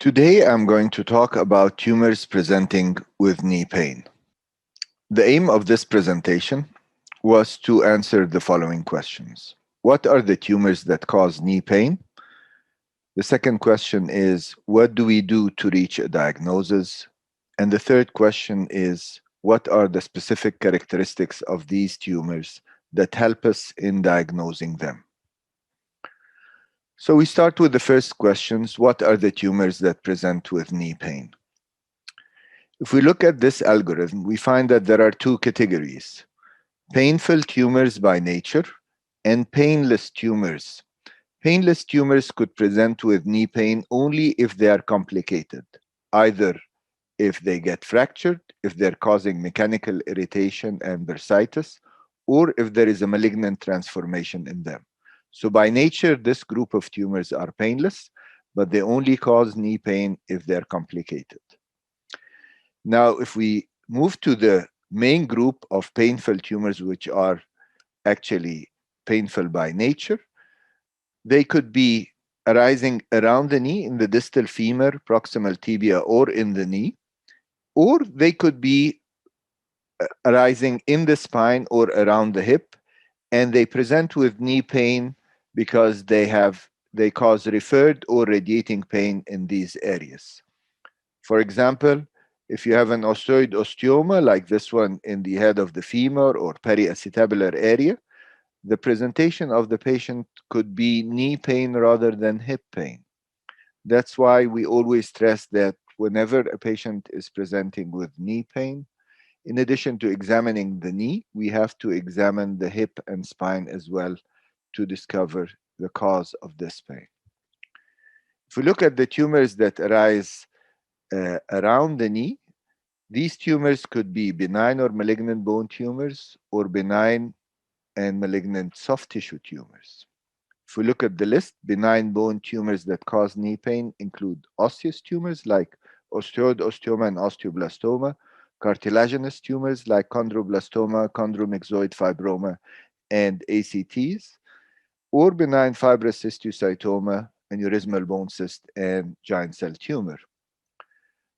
Today, I'm going to talk about tumors presenting with knee pain. The aim of this presentation was to answer the following questions. What are the tumors that cause knee pain? The second question is, what do we do to reach a diagnosis? And the third question is, what are the specific characteristics of these tumors that help us in diagnosing them? So we start with the first questions. What are the tumors that present with knee pain? If we look at this algorithm, we find that there are two categories: painful tumors by nature and painless tumors. Painless tumors could present with knee pain only if they are complicated, either if they get fractured, if they're causing mechanical irritation and bursitis, or if there is a malignant transformation in them. So by nature, this group of tumors are painless, but they only cause knee pain if they're complicated. Now, if we move to the main group of painful tumors, which are actually painful by nature, they could be arising around the knee in the distal femur, proximal tibia, or in the knee, or they could be arising in the spine or around the hip, and they present with knee pain because they cause referred or radiating pain in these areas. For example, if you have an osteoid osteoma like this one in the head of the femur or periacetabular area, the presentation of the patient could be knee pain rather than hip pain. That's why we always stress that whenever a patient is presenting with knee pain, in addition to examining the knee, we have to examine the hip and spine as well to discover the cause of this pain. If we look at the tumors that arise around the knee, these tumors could be benign or malignant bone tumors or benign and malignant soft tissue tumors. If we look at the list, benign bone tumors that cause knee pain include osseous tumors like osteoid osteoma and osteoblastoma, cartilaginous tumors like chondroblastoma, chondromyxoid fibroma, and ACTs, or benign fibrous histiocytoma, aneurysmal bone cyst, and giant cell tumor.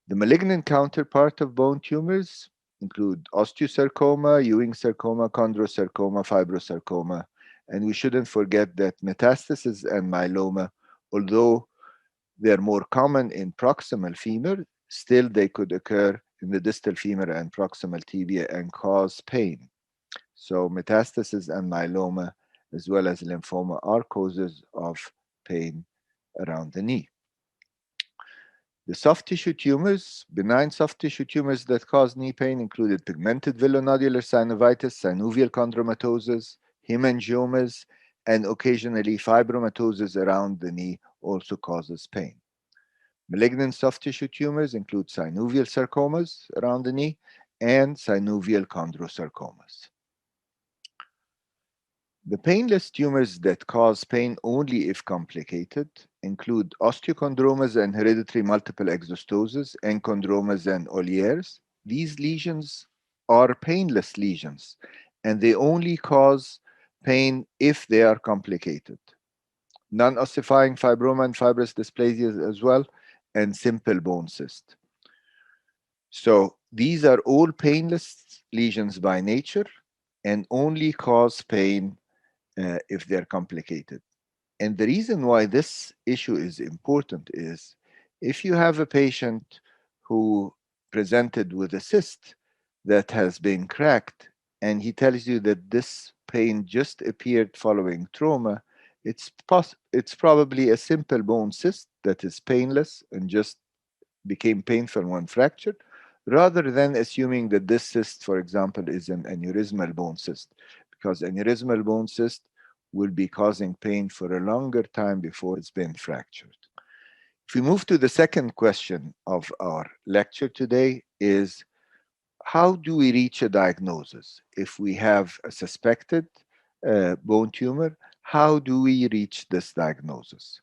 The malignant counterpart of bone tumors include osteosarcoma, Ewing sarcoma, chondrosarcoma, fibrosarcoma, and we shouldn't forget that metastasis and myeloma, although they're more common in proximal femur, still they could occur in the distal femur and proximal tibia and cause pain. So metastasis and myeloma, as well as lymphoma, are causes of pain around the knee. The soft tissue tumors, benign soft tissue tumors that cause knee pain included pigmented villonodular synovitis, synovial chondromatosis, hemangiomas, and occasionally fibromatosis around the knee also causes pain. Malignant soft tissue tumors include synovial sarcomas around the knee and synovial chondrosarcomas. The painless tumors that cause pain only if complicated include osteochondromas and hereditary multiple exostosis, enchondromas and Olliers. These lesions are painless lesions, and they only cause pain if they are complicated. Non-ossifying fibroma and fibrous dysplasia as well, and simple bone cyst. So these are all painless lesions by nature and only cause pain if they're complicated. And the reason why this issue is important is if you have a patient who presented with a cyst that has been cracked and he tells you that this pain just appeared following trauma, it's probably a simple bone cyst that is painless and just became painful when fractured, rather than assuming that this cyst, for example, is an aneurysmal bone cyst, because aneurysmal bone cyst will be causing pain for a longer time before it's been fractured. If we move to the second question of our lecture today is, how do we reach a diagnosis? If we have a suspected bone tumor, how do we reach this diagnosis?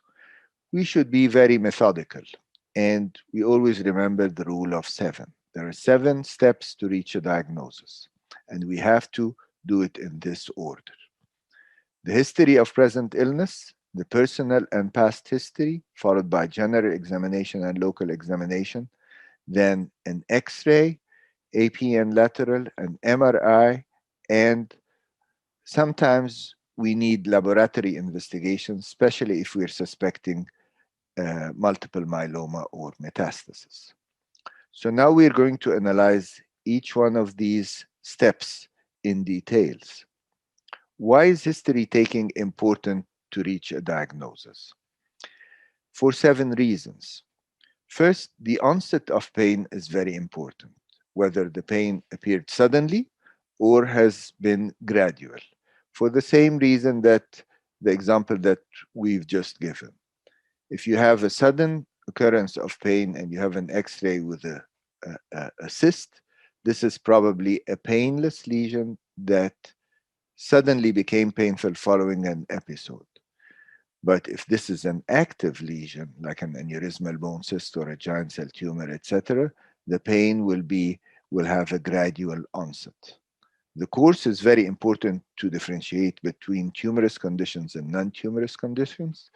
We should be very methodical, and we always remember the rule of 7. There are 7 steps to reach a diagnosis, and we have to do it in this order. The history of present illness, the personal and past history, followed by general examination and local examination, then an X-ray, AP and lateral, an MRI, and sometimes we need laboratory investigation, especially if we're suspecting multiple myeloma or metastasis. So now we're going to analyze each one of these steps in details. Why is history taking important to reach a diagnosis? For 7 reasons. First, the onset of pain is very important, whether the pain appeared suddenly or has been gradual, for the same reason that the example that we've just given. If you have a sudden occurrence of pain and you have an X-ray with a cyst, this is probably a painless lesion that suddenly became painful following an episode. But if this is an active lesion, like an aneurysmal bone cyst or a giant cell tumor, etc., the pain will have a gradual onset. The course is very important to differentiate between tumorous conditions and non-tumorous conditions.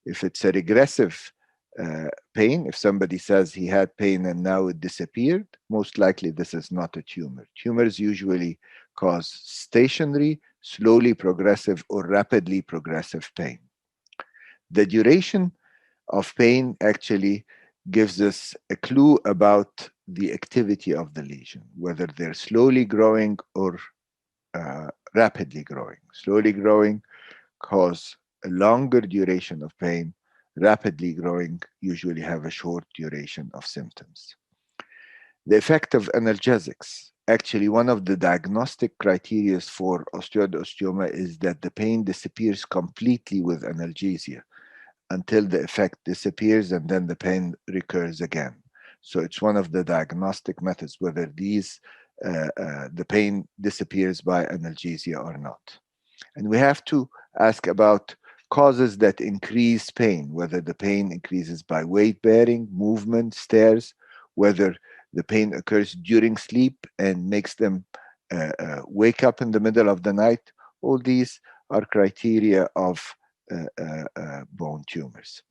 If it's a regressive pain, if somebody says he had pain and now it disappeared, most likely this is not a tumor. Tumors usually cause stationary, slowly progressive, or rapidly progressive pain. The duration of pain actually gives us a clue about the activity of the lesion, whether they're slowly growing or rapidly growing. Slowly growing cause a longer duration of pain. Rapidly growing usually have a short duration of symptoms. The effect of analgesics. Actually, one of the diagnostic criteria for osteoid osteoma is that the pain disappears completely with analgesia until the effect disappears and then the pain recurs again. So it's one of the diagnostic methods whether the pain disappears by analgesia or not. And we have to ask about causes that increase pain, whether the pain increases by weight bearing, movement, stairs, whether the pain occurs during sleep and makes them wake up in the middle of the night. All these are criteria of bone tumors.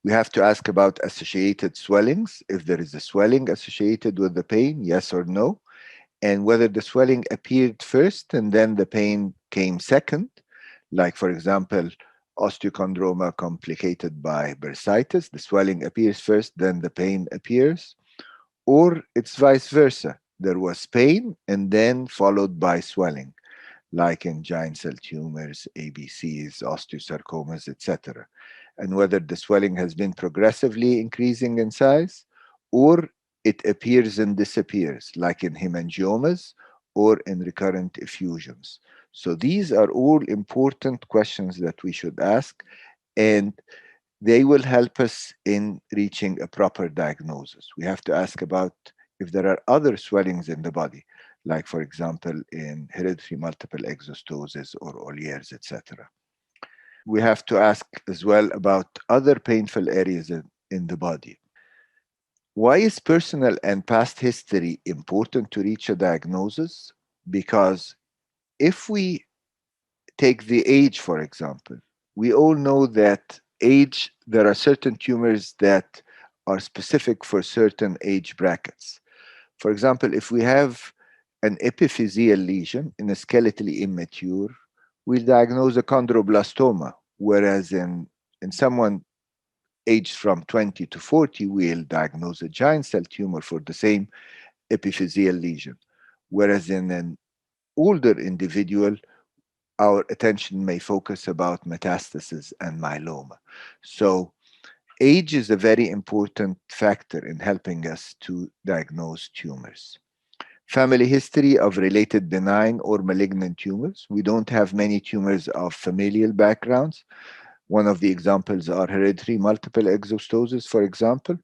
We have to ask about associated swellings, if there is a swelling associated with the pain, yes or no, and whether the swelling appeared first and then the pain came second, like for example, osteochondroma complicated by bursitis, the swelling appears first, then the pain appears, or it's vice versa. There was pain and then followed by swelling, like in giant cell tumors, ABCs, osteosarcomas, etc. And whether the swelling has been progressively increasing in size or it appears and disappears, like in hemangiomas or in recurrent effusions. So these are all important questions that we should ask, and they will help us in reaching a proper diagnosis. We have to ask about if there are other swellings in the body, like for example in hereditary multiple exostosis or Olier's, etc. We have to ask as well about other painful areas in the body. Why is personal and past history important to reach a diagnosis? Because if we take the age, for example, we all know that age, there are certain tumors that are specific for certain age brackets. For example, if we have an epiphyseal lesion in a skeletally immature, we'll diagnose a chondroblastoma, whereas in someone aged from 20 to 40, we'll diagnose a giant cell tumor for the same epiphyseal lesion. Whereas in an older individual, our attention may focus about metastasis and myeloma. So age is a very important factor in helping us to diagnose tumors. Family history of related benign or malignant tumors. We don't have many tumors of familial backgrounds. One of the examples are hereditary multiple exostosis, for example.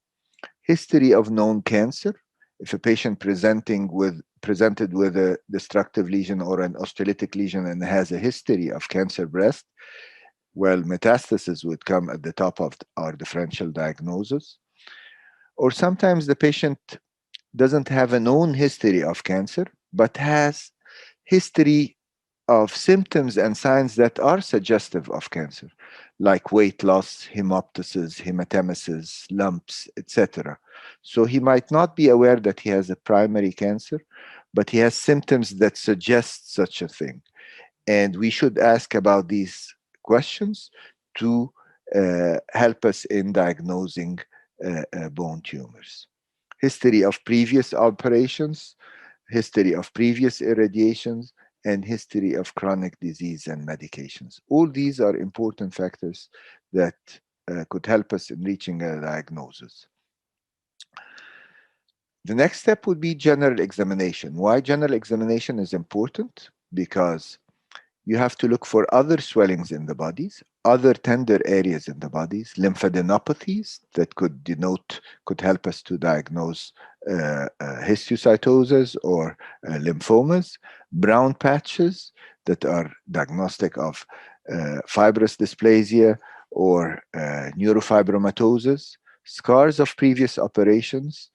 History of known cancer. If a patient presented with a destructive lesion or an osteolytic lesion and has a history of cancer breast, well, metastasis would come at the top of our differential diagnosis. Or sometimes the patient doesn't have a known history of cancer, but has history of symptoms and signs that are suggestive of cancer, like weight loss, hemoptysis, hematemesis, lumps, etc. So he might not be aware that he has a primary cancer, but he has symptoms that suggest such a thing. And we should ask about these questions to help us in diagnosing bone tumors. History of previous operations, history of previous irradiations, and history of chronic disease and medications. All these are important factors that could help us in reaching a diagnosis. The next step would be general examination. Why general examination is important? Because you have to look for other swellings in the bodies, other tender areas in the bodies, lymphadenopathies that could help us to diagnose histiocytosis or lymphomas, brown patches that are diagnostic of fibrous dysplasia or neurofibromatosis, scars of previous operations,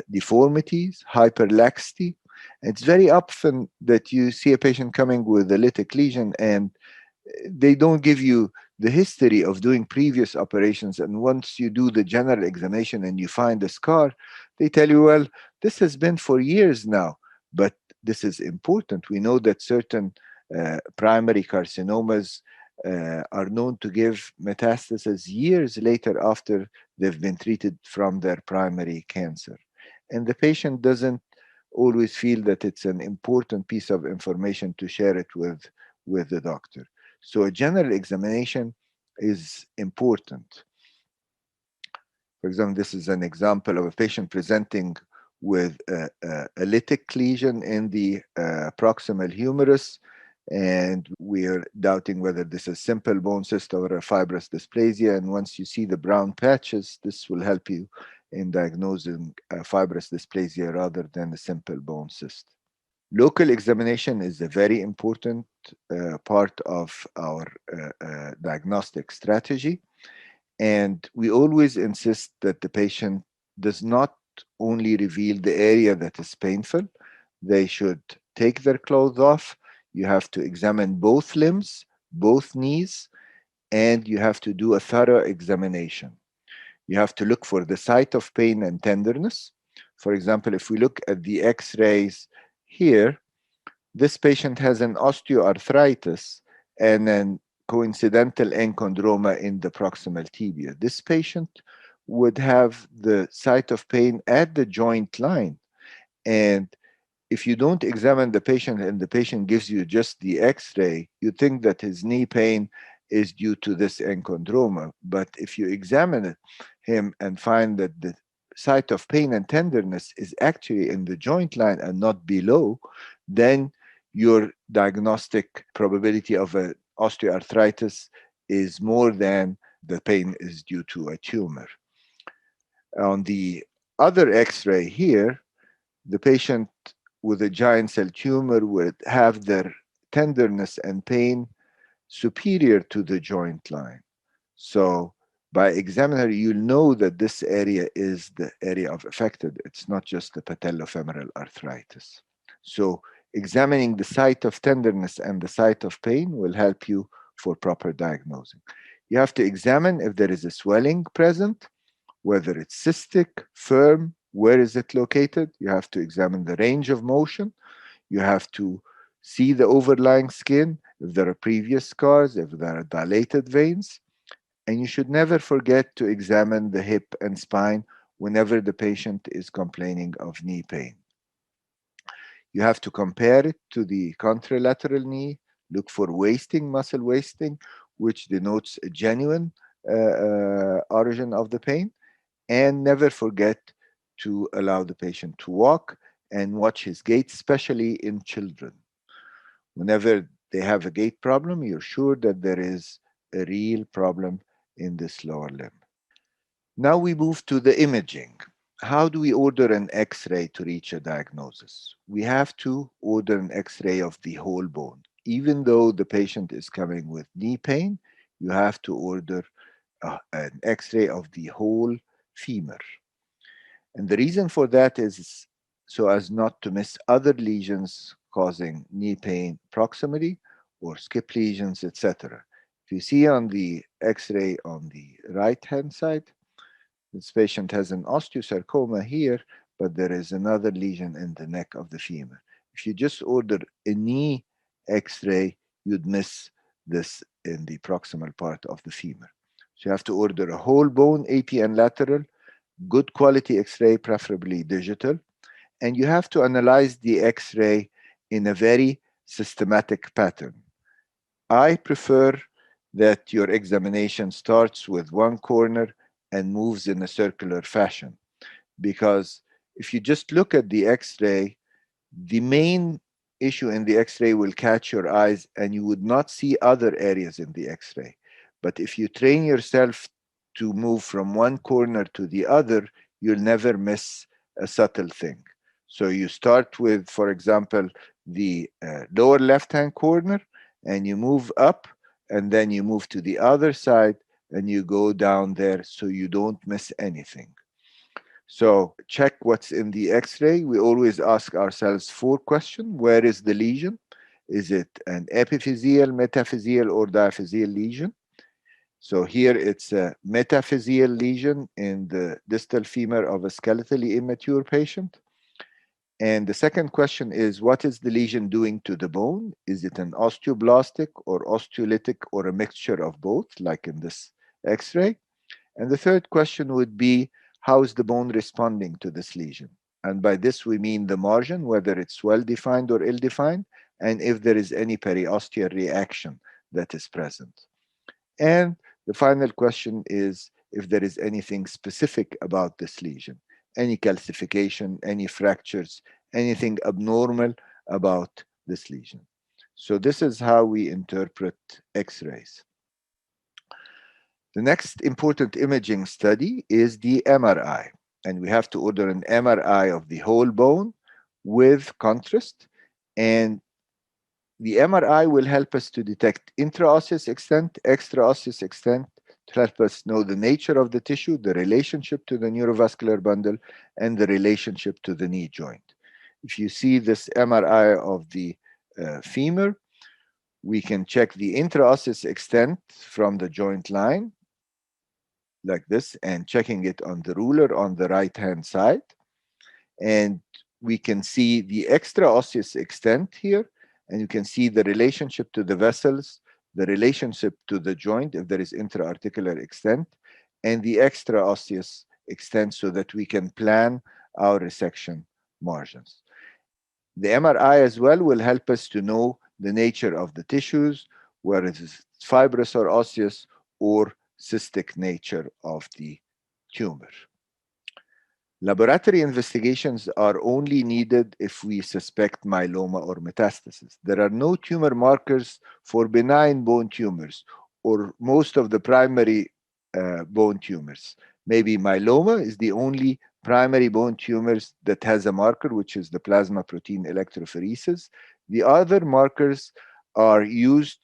deformities, hyperlaxity. It's very often that you see a patient coming with a lytic lesion and they don't give you the history of doing previous operations. And once you do the general examination and you find a scar, they tell you, well, this has been for years now. But this is important. We know that certain primary carcinomas are known to give metastasis years later after they've been treated from their primary cancer. And the patient doesn't always feel that it's an important piece of information to share it with the doctor. So a general examination is important. For example, this is an example of a patient presenting with a lytic lesion in the proximal humerus, and we are doubting whether this is simple bone cyst or a fibrous dysplasia. And once you see the brown patches, this will help you in diagnosing fibrous dysplasia rather than a simple bone cyst. Local examination is a very important part of our diagnostic strategy. And we always insist that the patient does not only reveal the area that is painful, they should take their clothes off. You have to examine both limbs, both knees, and you have to do a thorough examination. You have to look for the site of pain and tenderness. For example, if we look at the x-rays here, this patient has an osteoarthritis and an coincidental enchondroma in the proximal tibia. This patient would have the site of pain at the joint line. And if you don't examine the patient and the patient gives you just the x-ray, you think that his knee pain is due to this enchondroma. But if you examine him and find that the site of pain and tenderness is actually in the joint line and not below, then your diagnostic probability of an osteoarthritis is more than the pain is due to a tumor. On the other x-ray here, the patient with a giant cell tumor would have their tenderness and pain superior to the joint line. So by examining, you'll know that this area is the area of affected. It's not just the patellofemoral arthritis. So examining the site of tenderness and the site of pain will help you for proper diagnosing. You have to examine if there is a swelling present, whether it's cystic, firm, where is it located. You have to examine the range of motion. You have to see the overlying skin, if there are previous scars, if there are dilated veins. And you should never forget to examine the hip and spine whenever the patient is complaining of knee pain. You have to compare it to the contralateral knee, look for wasting, muscle wasting, which denotes a genuine origin of the pain, and never forget to allow the patient to walk and watch his gait, especially in children. Whenever they have a gait problem, you're sure that there is a real problem in this lower limb. Now we move to the imaging. How do we order an X-ray to reach a diagnosis? We have to order an X-ray of the whole bone. Even though the patient is coming with knee pain, you have to order an X-ray of the whole femur. And the reason for that is so as not to miss other lesions causing knee pain proximally, or skip lesions, etc. If you see on the X-ray on the right-hand side, this patient has an osteosarcoma here, but there is another lesion in the neck of the femur. If you just order a knee X-ray, you'd miss this in the proximal part of the femur. So you have to order a whole bone, AP and lateral, good quality X-ray, preferably digital, and you have to analyze the X-ray in a very systematic pattern. I prefer that your examination starts with one corner and moves in a circular fashion, because if you just look at the X-ray, the main issue in the X-ray will catch your eyes and you would not see other areas in the X-ray. But if you train yourself to move from one corner to the other, you'll never miss a subtle thing. So you start with, for example, the lower left-hand corner, and you move up, and then you move to the other side, and you go down there so you don't miss anything. So check what's in the X-ray. We always ask ourselves 4 questions. Where is the lesion? Is it an epiphyseal, metaphyseal, or diaphyseal lesion? So here it's a metaphyseal lesion in the distal femur of a skeletally immature patient. And the second question is, what is the lesion doing to the bone? Is it an osteoblastic or osteolytic or a mixture of both, like in this X-ray? And the third question would be, how is the bone responding to this lesion? And by this we mean the margin, whether it's well-defined or ill-defined, and if there is any periosteal reaction that is present. And the final question is if there is anything specific about this lesion, any calcification, any fractures, anything abnormal about this lesion. So this is how we interpret X-rays. The next important imaging study is the MRI, and we have to order an MRI of the whole bone with contrast, and the MRI will help us to detect intraosseous extent, extraosseous extent, to help us know the nature of the tissue, the relationship to the neurovascular bundle, and the relationship to the knee joint. If you see this MRI of the femur, we can check the intraosseous extent from the joint line, like this, and checking it on the ruler on the right-hand side. And we can see the extraosseous extent here, and you can see the relationship to the vessels, the relationship to the joint if there is intra-articular extent, and the extraosseous extent so that we can plan our resection margins. The MRI as well will help us to know the nature of the tissues, whether it is fibrous or osseous, or cystic nature of the tumor. Laboratory investigations are only needed if we suspect myeloma or metastasis. There are no tumor markers for benign bone tumors or most of the primary bone tumors. Maybe myeloma is the only primary bone tumors that has a marker, which is the plasma protein electrophoresis. The other markers are used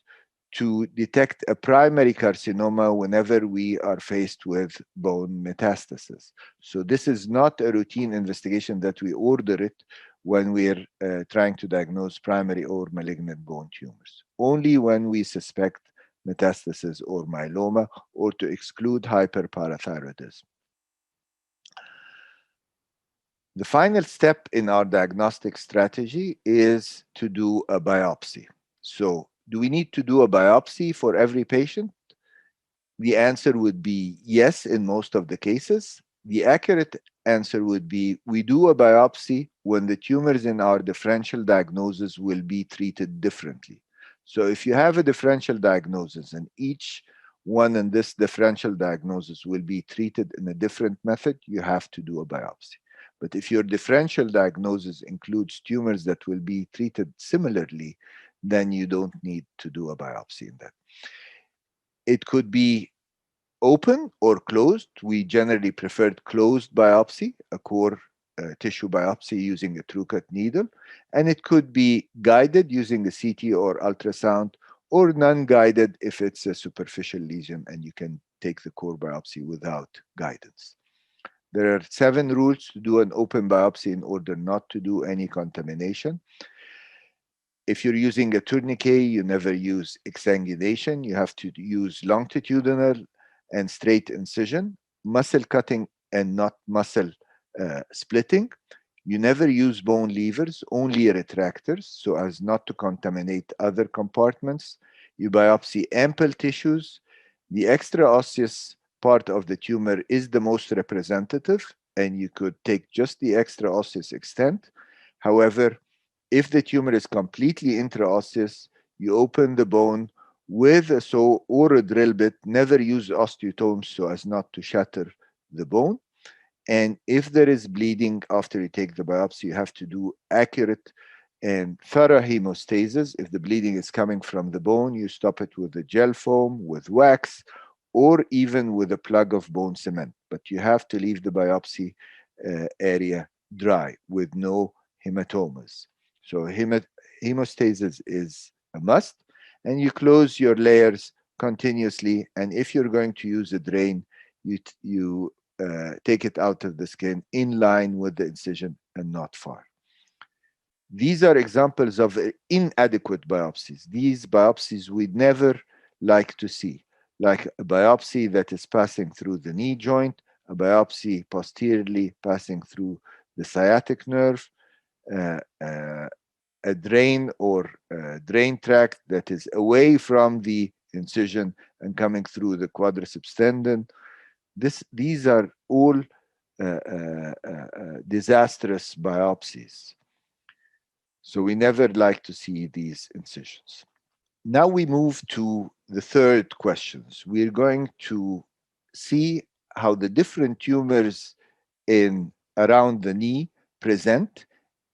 to detect a primary carcinoma whenever we are faced with bone metastasis. So this is not a routine investigation that we order it when we're trying to diagnose primary or malignant bone tumors. Only when we suspect metastasis or myeloma, or to exclude hyperparathyroidism. The final step in our diagnostic strategy is to do a biopsy. So, do we need to do a biopsy for every patient? The answer would be yes in most of the cases. The accurate answer would be we do a biopsy when the tumors in our differential diagnosis will be treated differently. So if you have a differential diagnosis and each one in this differential diagnosis will be treated in a different method, you have to do a biopsy. But if your differential diagnosis includes tumors that will be treated similarly, then you don't need to do a biopsy in that. It could be open or closed. We generally preferred closed biopsy, a core tissue biopsy using a true-cut needle. And it could be guided using a CT or ultrasound, or non-guided if it's a superficial lesion and you can take the core biopsy without guidance. There are 7 rules to do an open biopsy in order not to do any contamination. If you're using a tourniquet, you never use exsanguination. You have to use longitudinal and straight incision, muscle cutting and not muscle splitting. You never use bone leavers, only retractors, so as not to contaminate other compartments. You biopsy ample tissues. The extraosseous part of the tumor is the most representative, and you could take just the extraosseous extent. However, if the tumor is completely intraosseous, you open the bone with a saw or a drill bit. Never use osteotomes so as not to shatter the bone. And if there is bleeding after you take the biopsy, you have to do accurate and thorough hemostasis. If the bleeding is coming from the bone, you stop it with a gel foam, with wax, or even with a plug of bone cement. But you have to leave the biopsy area dry with no hematomas. So hemostasis is a must, and you close your layers continuously. And if you're going to use a drain, you take it out of the skin in line with the incision and not far. These are examples of inadequate biopsies. These biopsies we'd never like to see, like a biopsy that is passing through the knee joint, a biopsy posteriorly passing through the sciatic nerve, a drain or drain tract that is away from the incision and coming through the quadriceps tendon. These are all disastrous biopsies. So we never like to see these incisions. Now we move to the third questions. We're going to see how the different tumors in around the knee present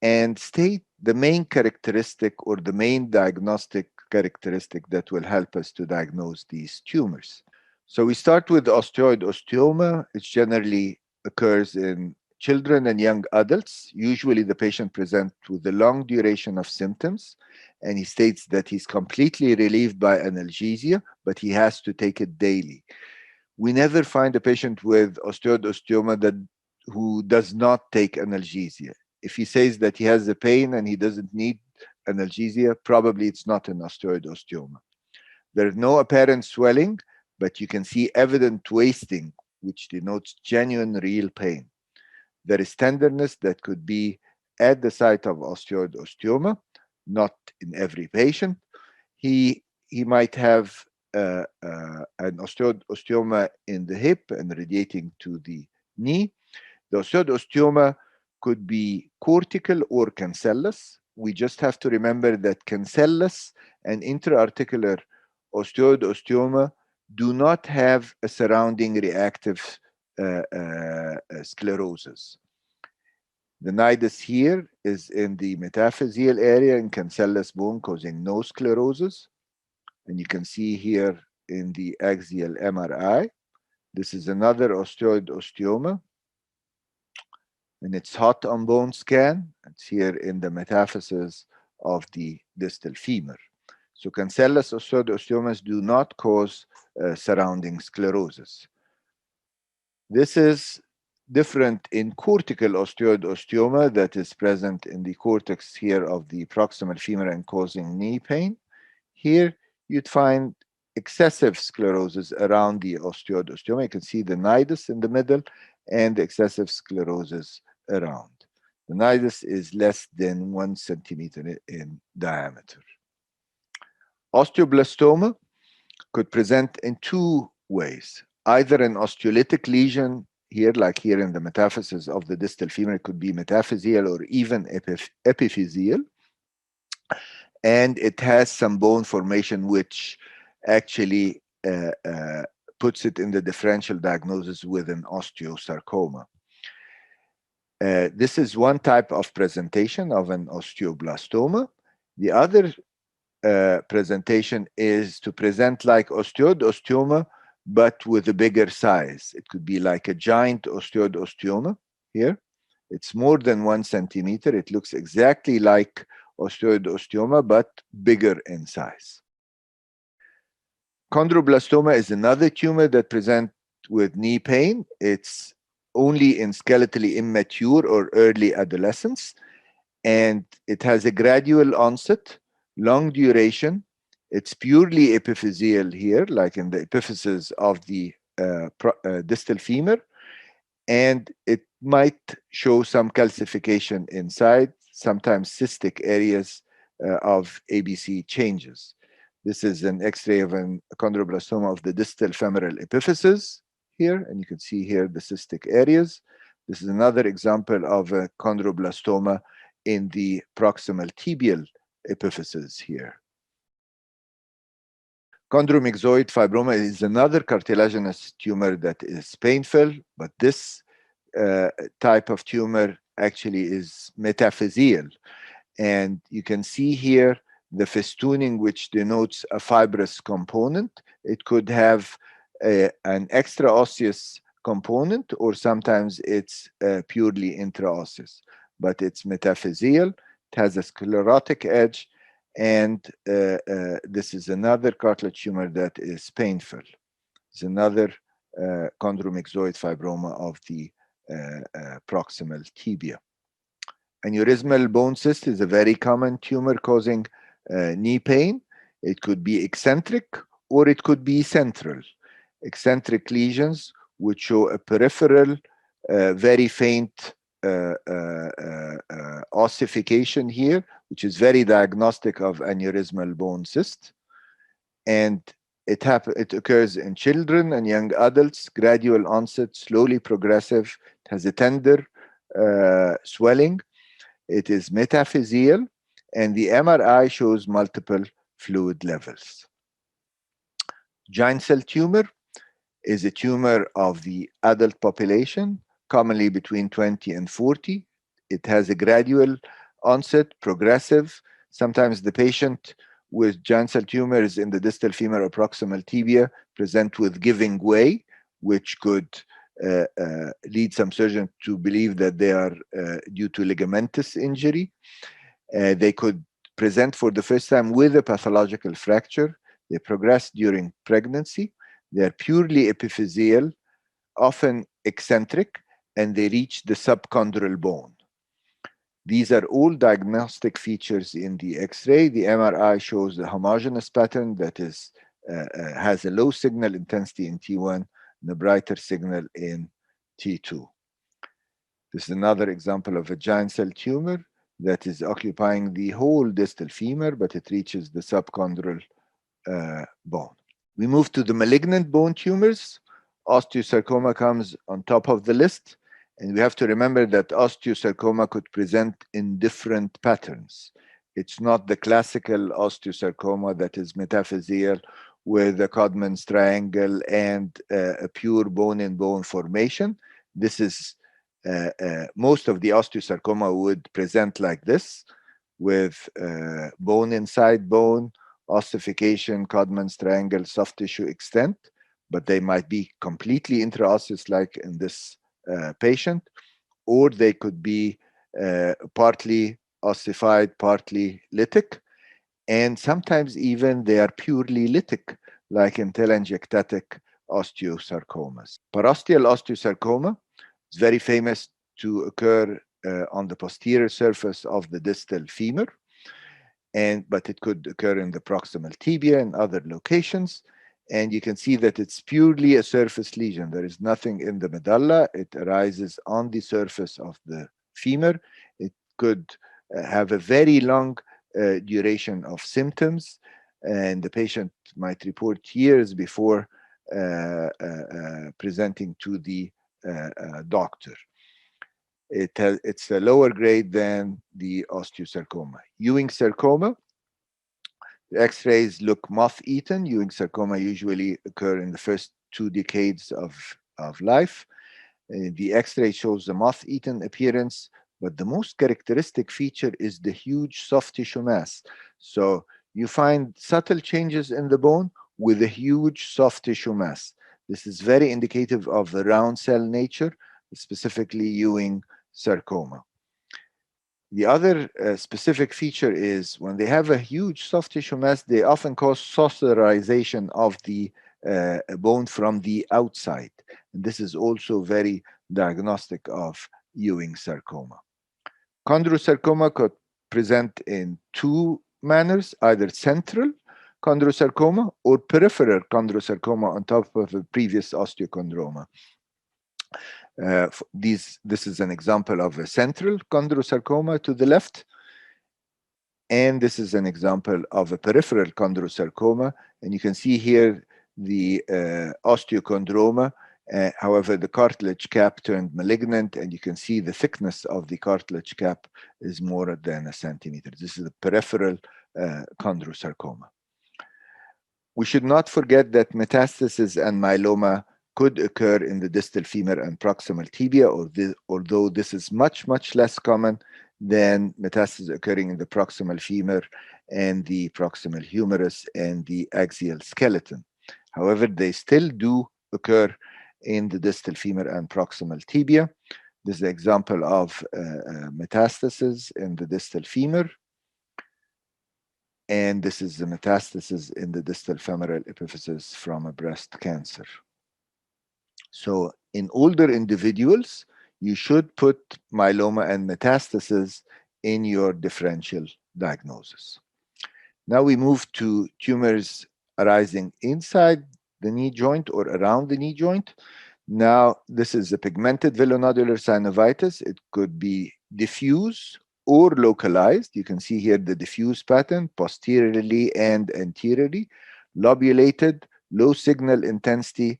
and state the main characteristic or the main diagnostic characteristic that will help us to diagnose these tumors. So we start with osteoid osteoma. It generally occurs in children and young adults. Usually the patient presents with a long duration of symptoms, and he states that he's completely relieved by analgesia, but he has to take it daily. We never find a patient with osteoid osteoma who does not take analgesia. If he says that he has the pain and he doesn't need analgesia, probably it's not an osteoid osteoma. There's no apparent swelling, but you can see evident wasting, which denotes genuine real pain. There is tenderness that could be at the site of osteoid osteoma, not in every patient. He might have an osteoid osteoma in the hip and radiating to the knee. The osteoid osteoma could be cortical or cancellous. We just have to remember that cancellous and intra-articular osteoid osteoma do not have a surrounding reactive sclerosis. The nidus here is in the metaphyseal area in cancellous bone, causing no sclerosis. And you can see here in the axial MRI, this is another osteoid osteoma. And it's hot on bone scan. It's here in the metaphysis of the distal femur. So cancellous osteoid osteomas do not cause surrounding sclerosis. This is different in cortical osteoid osteoma that is present in the cortex here of the proximal femur and causing knee pain. Here you'd find excessive sclerosis around the osteoid osteoma. You can see the nidus in the middle and excessive sclerosis around. The nidus is less than 1 centimeter in diameter. Osteoblastoma could present in two ways. Either an osteolytic lesion here, like here in the metaphysis of the distal femur, it could be metaphyseal or even epiphyseal. And it has some bone formation which actually puts it in the differential diagnosis with an osteosarcoma. This is one type of presentation of an osteoblastoma. The other presentation is to present like osteoid osteoma, but with a bigger size. It could be like a giant osteoid osteoma here. It's more than 1 centimeter. It looks exactly like osteoid osteoma, but bigger in size. Chondroblastoma is another tumor that presents with knee pain. It's only in skeletally immature or early adolescence, and it has a gradual onset long duration. It's purely epiphyseal here, like in the epiphysis of the distal femur, and it might show some calcification inside, sometimes cystic areas of ABC changes. This is an X-ray of a chondroblastoma of the distal femoral epiphysis here, and you can see here the cystic areas. This is another example of a chondroblastoma in the proximal tibial epiphysis here. Chondromyxoid fibroma is another cartilaginous tumor that is painful, but this type of tumor actually is metaphyseal. And you can see here the festooning, which denotes a fibrous component. It could have an extraosseous component, or sometimes it's purely intraosseous, but it's metaphyseal. It has a sclerotic edge, and this is another cartilage tumor that is painful. It's another chondromyxoid fibroma of the proximal tibia. Aneurysmal bone cyst is a very common tumor causing knee pain. It could be eccentric or it could be central. Eccentric lesions would show a peripheral, very faint ossification here, which is very diagnostic of aneurysmal bone cyst. And it occurs in children and young adults, gradual onset, slowly progressive. It has a tender swelling. It is metaphyseal, and the MRI shows multiple fluid levels. Giant cell tumor is a tumor of the adult population, commonly between 20 and 40. It has a gradual onset, progressive. Sometimes the patient with giant cell tumors in the distal femur or proximal tibia present with giving way, which could lead some surgeons to believe that they are due to ligamentous injury. They could present for the first time with a pathological fracture. They progress during pregnancy. They are purely epiphyseal, often eccentric, and they reach the subchondral bone. These are all diagnostic features in the X-ray. The MRI shows a homogeneous pattern that is has a low signal intensity in T1 and a brighter signal in T2. This is another example of a giant cell tumor that is occupying the whole distal femur, but it reaches the subchondral bone. We move to the malignant bone tumors. Osteosarcoma comes on top of the list. And we have to remember that osteosarcoma could present in different patterns. It's not the classical osteosarcoma that is metaphyseal with a Codman's triangle and a pure bone-in-bone formation. This is most of the osteosarcoma would present like this, with bone inside bone, ossification, Codman's triangle, soft tissue extent, but they might be completely intraosseous, like in this patient, or they could be partly ossified, partly lytic, and sometimes even they are purely lytic, like in telangiectatic osteosarcomas. Parosteal osteosarcoma is very famous to occur on the posterior surface of the distal femur, but it could occur in the proximal tibia and other locations. And you can see that it's purely a surface lesion. There is nothing in the medulla. It arises on the surface of the femur. It could have a very long duration of symptoms, and the patient might report years before presenting to the doctor. It's a lower grade than the osteosarcoma. Ewing sarcoma, the X-rays look moth-eaten. Ewing sarcoma usually occur in the first 2 decades of life. The X-ray shows the moth-eaten appearance, but the most characteristic feature is the huge soft tissue mass. So you find subtle changes in the bone with a huge soft tissue mass. This is very indicative of the round cell nature, specifically Ewing sarcoma. The other specific feature is when they have a huge soft tissue mass, they often cause saucerization of the bone from the outside. And this is also very diagnostic of Ewing sarcoma. Chondrosarcoma could present in 2 manners, either central chondrosarcoma or peripheral chondrosarcoma on top of a previous osteochondroma. This is an example of a central chondrosarcoma to the left, and this is an example of a peripheral chondrosarcoma. And you can see here the osteochondroma. However, the cartilage cap turned malignant, and you can see the thickness of the cartilage cap is more than 1 centimeter. This is the peripheral chondrosarcoma. We should not forget that metastasis and myeloma could occur in the distal femur and proximal tibia, although this is much, much less common than metastasis occurring in the proximal femur and the proximal humerus and the axial skeleton. However, they still do occur in the distal femur and proximal tibia. This is an example of metastasis in the distal femur. And this is the metastasis in the distal femoral epiphysis from a breast cancer. So in older individuals, you should put myeloma and metastasis in your differential diagnosis. Now we move to tumors arising inside the knee joint or around the knee joint. Now, this is a pigmented villonodular synovitis. It could be diffuse or localized. You can see here the diffuse pattern posteriorly and anteriorly, lobulated, low signal intensity,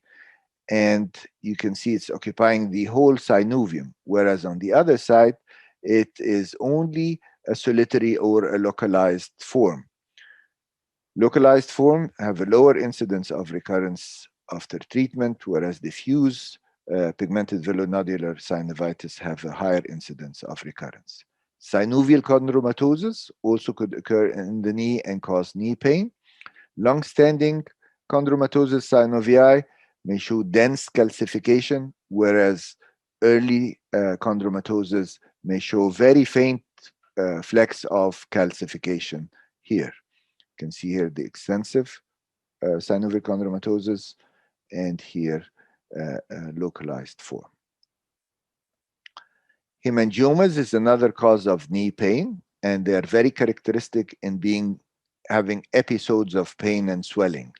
and you can see it's occupying the whole synovium, whereas on the other side, it is only a solitary or a localized form. Localized form have a lower incidence of recurrence after treatment, whereas diffuse pigmented villonodular synovitis have a higher incidence of recurrence. Synovial chondromatosis also could occur in the knee and cause knee pain. Long-standing chondromatosis synovii may show dense calcification, whereas early chondromatosis may show very faint flecks of calcification here. You can see here the extensive synovial chondromatosis, and here localized form. Hemangiomas is another cause of knee pain, and they are very characteristic in having episodes of pain and swelling.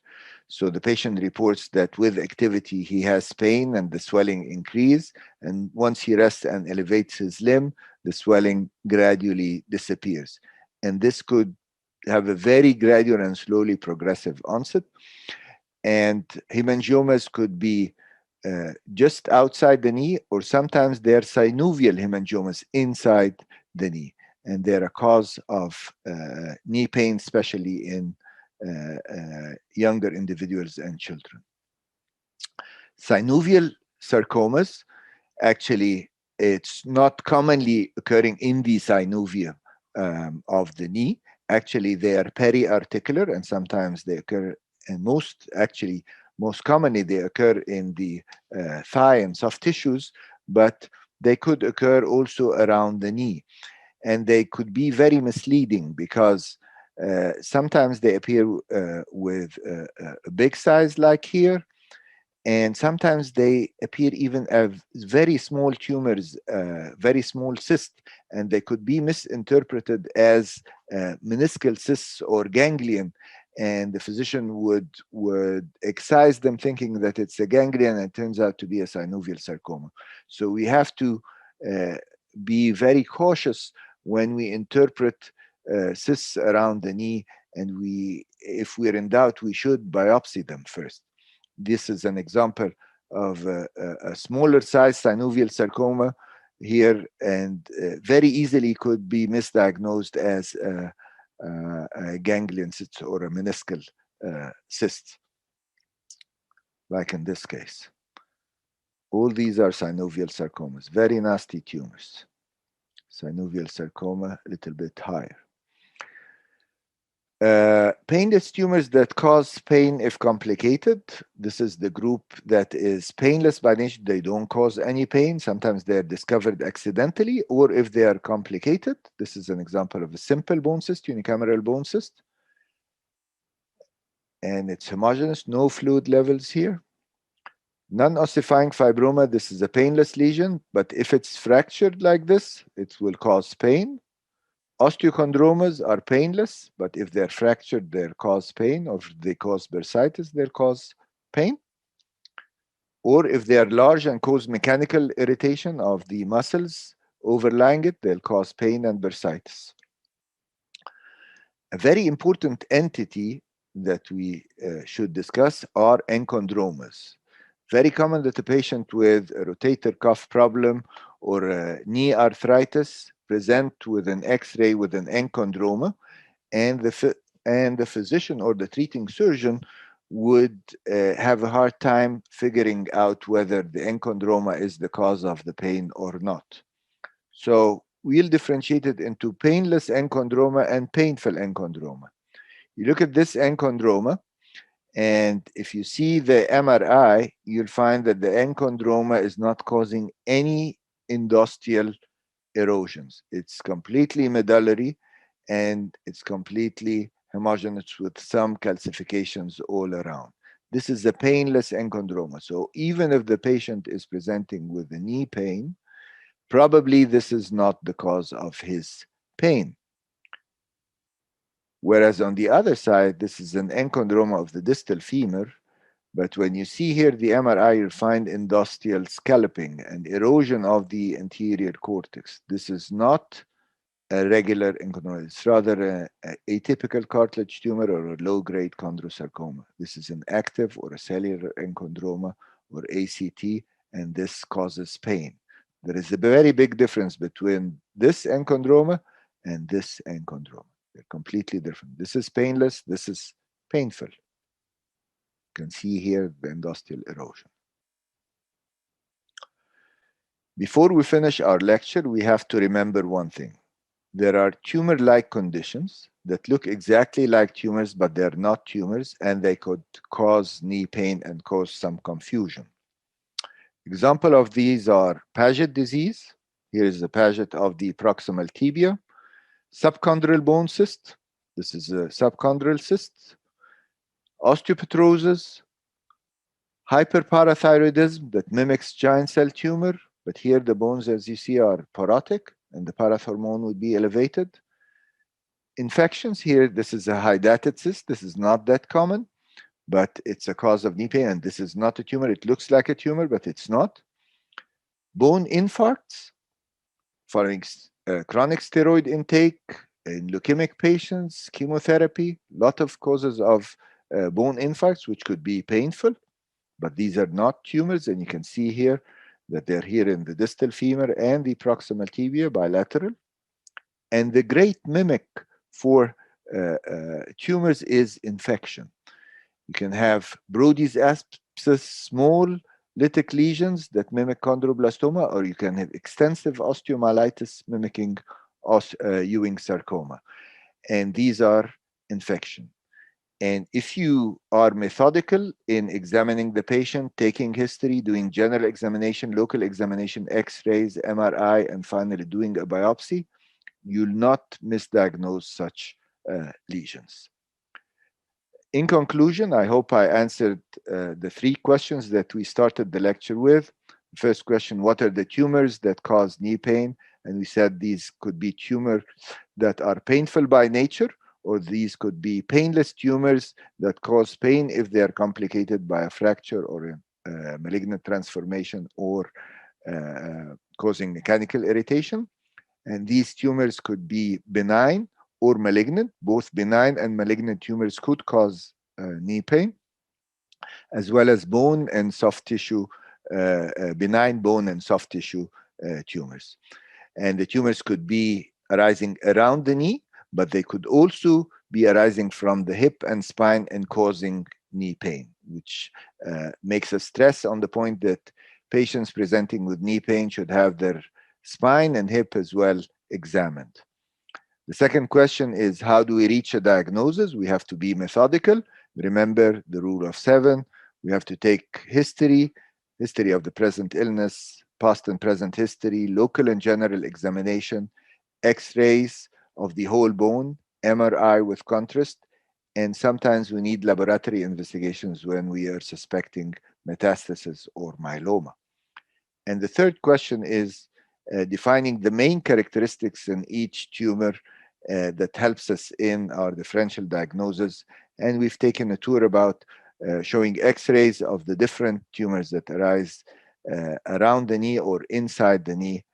So the patient reports that with activity he has pain and the swelling increase, and once he rests and elevates his limb, the swelling gradually disappears. And this could have a very gradual and slowly progressive onset. And hemangiomas could be just outside the knee, or sometimes they're synovial hemangiomas inside the knee. And they're a cause of knee pain, especially in younger individuals and children. Synovial sarcomas, actually, it's not commonly occurring in the synovia of the knee. Actually, they are periarticular, and sometimes they occur, and most commonly they occur in the thigh and soft tissues, but they could occur also around the knee. And they could be very misleading because sometimes they appear with a big size like here, and sometimes they appear even as very small tumors, very small cysts, and they could be misinterpreted as meniscal cysts or ganglion, and the physician would excise them thinking that it's a ganglion, and it turns out to be a synovial sarcoma. So we have to be very cautious when we interpret cysts around the knee, and if we're in doubt, we should biopsy them first. This is an example of a smaller size synovial sarcoma here, and very easily could be misdiagnosed as a ganglion cyst or a meniscal cyst, like in this case. All these are synovial sarcomas, very nasty tumors. Synovial sarcoma, a little bit higher. Painless tumors that cause pain if complicated. This is the group that is painless by nature. They don't cause any pain. Sometimes they're discovered accidentally, or if they are complicated. This is an example of a simple bone cyst, unicameral bone cyst. And it's homogeneous, no fluid levels here. Non-ossifying fibroma, this is a painless lesion, but if it's fractured like this, it will cause pain. Osteochondromas are painless, but if they're fractured, they'll cause pain, or if they cause bursitis, they'll cause pain. Or if they are large and cause mechanical irritation of the muscles overlying it, they'll cause pain and bursitis. A very important entity that we should discuss are enchondromas. Very common that a patient with a rotator cuff problem or a knee arthritis present with an X-ray with an enchondroma, and the physician or the treating surgeon would have a hard time figuring out whether the enchondroma is the cause of the pain or not. So we'll differentiate it into painless enchondroma and painful enchondroma. You look at this enchondroma, and if you see the MRI, you'll find that the enchondroma is not causing any endosteal erosions. It's completely medullary, and it's completely homogeneous with some calcifications all around. This is a painless enchondroma. So even if the patient is presenting with a knee pain, probably this is not the cause of his pain. Whereas on the other side, this is an enchondroma of the distal femur, but when you see here the MRI, you'll find endosteal scalloping and erosion of the anterior cortex. This is not a regular enchondroma. It's rather a atypical cartilage tumor or a low-grade chondrosarcoma. This is an active or a cellular enchondroma or ACT, and this causes pain. There is a very big difference between this enchondroma and this enchondroma. They're completely different. This is painless. This is painful. You can see here the endosteal erosion. Before we finish our lecture, we have to remember one thing. There are tumor-like conditions that look exactly like tumors, but they're not tumors, and they could cause knee pain and cause some confusion. Example of these are Paget disease. Here is the Paget of the proximal tibia. Subchondral bone cyst. This is a subchondral cyst. Osteopetrosis. Hyperparathyroidism that mimics giant cell tumor, but here the bones, as you see, are porotic, and the parathormone would be elevated. Infections here, this is a hydatid cyst. This is not that common, but it's a cause of knee pain, and this is not a tumor. It looks like a tumor, but it's not. Bone infarcts following chronic steroid intake in leukemic patients, chemotherapy, lot of causes of bone infarcts, which could be painful, but these are not tumors, and you can see here that they're here in the distal femur and the proximal tibia bilateral. And the great mimic for tumors is infection. You can have Brody's abscess, small lytic lesions that mimic chondroblastoma, or you can have extensive osteomyelitis mimicking Ewing sarcoma. And these are infection. And if you are methodical in examining the patient, taking history, doing general examination, local examination, X-rays, MRI, and finally doing a biopsy, you'll not misdiagnose such lesions. In conclusion, I hope I answered the three questions that we started the lecture with. First question, what are the tumors that cause knee pain? And we said these could be tumors that are painful by nature, or these could be painless tumors that cause pain if they are complicated by a fracture or a malignant transformation or causing mechanical irritation. And these tumors could be benign or malignant. Both benign and malignant tumors could cause knee pain, as well as bone and soft tissue, benign bone and soft tissue tumors. And the tumors could be arising around the knee, but they could also be arising from the hip and spine and causing knee pain, which makes us stress on the point that patients presenting with knee pain should have their spine and hip as well examined. The second question is, how do we reach a diagnosis? We have to be methodical. Remember the rule of 7. We have to take history of the present illness, past and present history, local and general examination, X-rays of the whole bone, MRI with contrast, and sometimes we need laboratory investigations when we are suspecting metastasis or myeloma. And the third question is defining the main characteristics in each tumor that helps us in our differential diagnosis. And we've taken a tour about showing x-rays of the different tumors that arise around the knee or inside the knee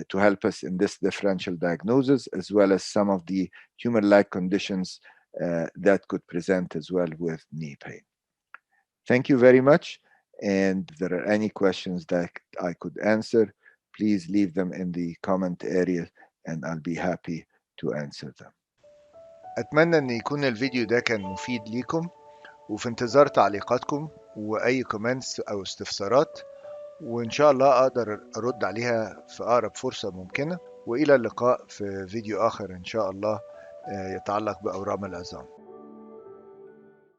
to help us in this differential diagnosis, as well as some of the tumor-like conditions that could present as well with knee pain. Thank you very much. And if there are any questions that I could answer, please leave them in the comment area and I'll be happy to answer them. أتمنى أن يكون الفيديو ده كان مفيد ليكم، وفي انتظار تعليقاتكم وأي كومنتس أو استفسارات، وإن شاء الله أقدر أرد عليها في أقرب فرصة ممكنة. وإلى اللقاء في فيديو آخر إن شاء الله يتعلق بأورام العظام.